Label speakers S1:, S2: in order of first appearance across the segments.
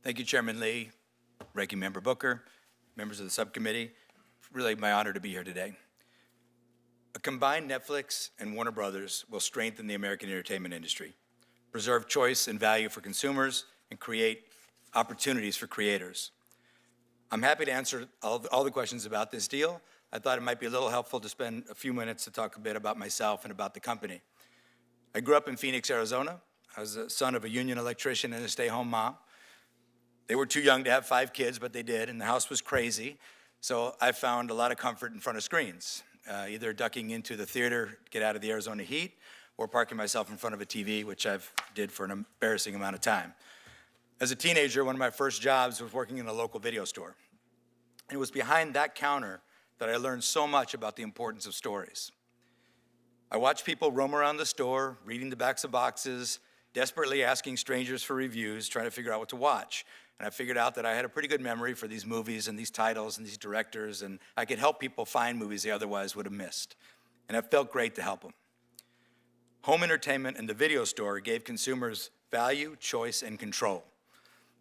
S1: Thank you, Chairman Lee, Ranking Member Booker, members of the subcommittee. Really my honor to be here today. A combined Netflix and Warner Brothers will strengthen the American entertainment industry, preserve choice and value for consumers, and create opportunities for creators. I'm happy to answer all the questions about this deal. I thought it might be a little helpful to spend a few minutes to talk a bit about myself and about the company. I grew up in Phoenix, Arizona. I was the son of a union electrician and a stay-home mom. They were too young to have 5 kids, but they did, and the house was crazy. So I found a lot of comfort in front of screens, either ducking into the theater to get out of the Arizona heat, or parking myself in front of a TV, which I've did for an embarrassing amount of time. As a teenager, one of my first jobs was working in a local video store. And it was behind that counter that I learned so much about the importance of stories. I watched people roam around the store, reading the backs of boxes, desperately asking strangers for reviews, trying to figure out what to watch. And I figured out that I had a pretty good memory for these movies and these titles and these directors, and I could help people find movies they otherwise would have missed. And it felt great to help them. Home entertainment and the video store gave consumers value, choice, and control.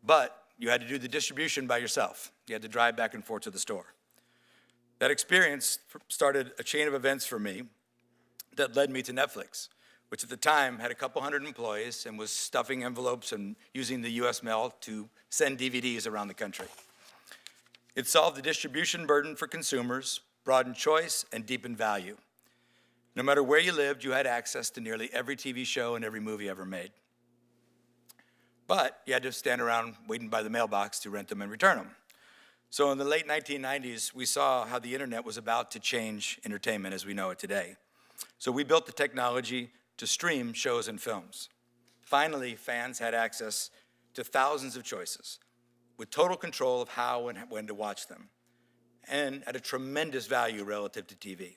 S1: But you had to do the distribution by yourself. You had to drive back and forth to the store. That experience started a chain of events for me that led me to Netflix, which at the time had a couple hundred employees and was stuffing envelopes and using the US mail to send DVDs around the country. It solved the distribution burden for consumers, broadened choice, and deepened value. No matter where you lived, you had access to nearly every TV show and every movie ever made. But you had to stand around waiting by the mailbox to rent them and return them. So in the late 1990s, we saw how the internet was about to change entertainment as we know it today. So we built the technology to stream shows and films. Finally, fans had access to thousands of choices with total control of how and when to watch them, and at a tremendous value relative to TV.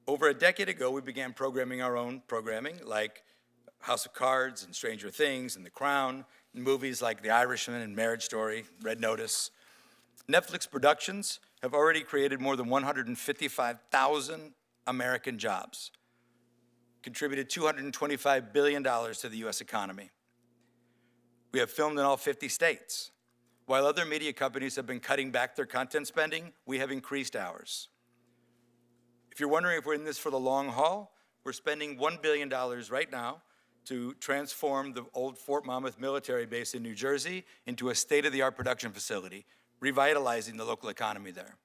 S1: Over a decade ago, we began programming our own programming, like House of Cards and Stranger Things and The Crown, and movies like The Irishman and Marriage Story, Red Notice. Netflix productions have already created more than 155,000 American jobs, contributed $225 billion to the US economy. We have filmed in all 50 states. While other media companies have been cutting back their content spending, we have increased ours. If you're wondering if we're in this for the long haul, we're spending $1 billion right now to transform the old Fort Monmouth military base in New Jersey into a state-of-the-art production facility, revitalizing the local economy there.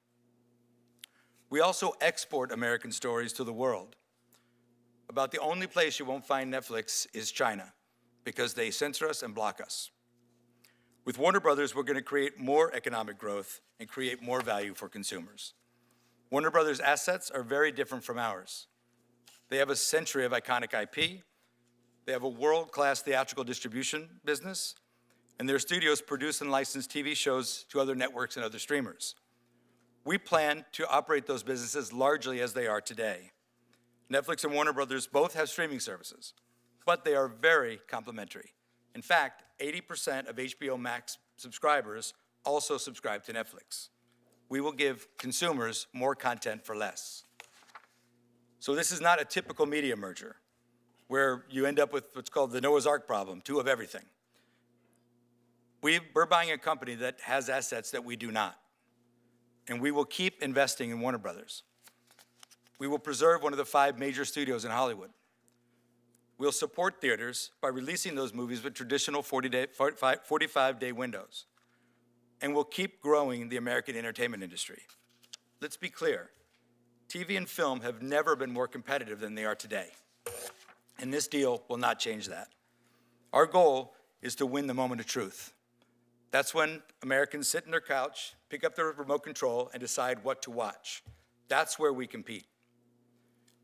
S1: We also export American stories to the world. About the only place you won't find Netflix is China, because they censor us and block us. With Warner Brothers, we're going to create more economic growth and create more value for consumers. Warner Brothers' assets are very different from ours. They have a century of iconic IP, they have a world-class theatrical distribution business, and their studios produce and license TV shows to other networks and other streamers. We plan to operate those businesses largely as they are today. Netflix and Warner Brothers both have streaming services, but they are very complementary. In fact, 80% of HBO Max subscribers also subscribe to Netflix. We will give consumers more content for less. So this is not a typical media merger, where you end up with what's called the Noah's Ark problem, 2 of everything. We're buying a company that has assets that we do not, and we will keep investing in Warner Brothers. We will preserve one of the 5 major studios in Hollywood. We'll support theaters by releasing those movies with traditional 45-day windows. And we'll keep growing the American entertainment industry. Let's be clear, TV and film have never been more competitive than they are today. And this deal will not change that. Our goal is to win the moment of truth. That's when Americans sit on their couch, pick up their remote control, and decide what to watch. That's where we compete.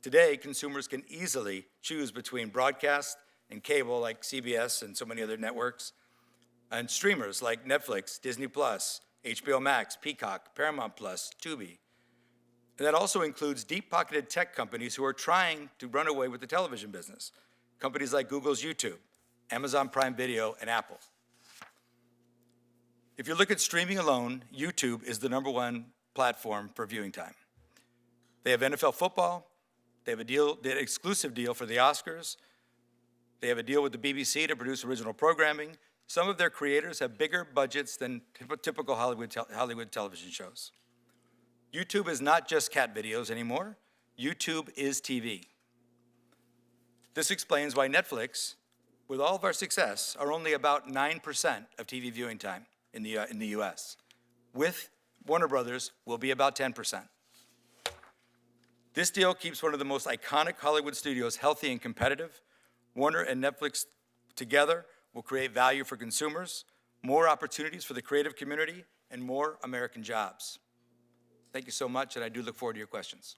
S1: Today, consumers can easily choose between broadcast and cable like CBS and so many other networks, and streamers like Netflix, Disney+, HBO Max, Peacock, Paramount+, Tubi. And that also includes deep-pocketed tech companies who are trying to run away with the television business. Companies like Google's YouTube, Amazon Prime Video, and Apple. If you look at streaming alone, YouTube is the #1 platform for viewing time. They have NFL football, they have an exclusive deal for the Oscars, they have a deal with the BBC to produce original programming, Some of their creators have bigger budgets than typical Hollywood television shows. YouTube is not just cat videos anymore. YouTube is TV. This explains why Netflix, with all of our success, are only about 9% of TV viewing time in the US. With Warner Brothers, we'll be about 10%. This deal keeps one of the most iconic Hollywood studios healthy and competitive. Warner and Netflix together will create value for consumers, more opportunities for the creative community, and more American jobs. Thank you so much, and I do look forward to your questions.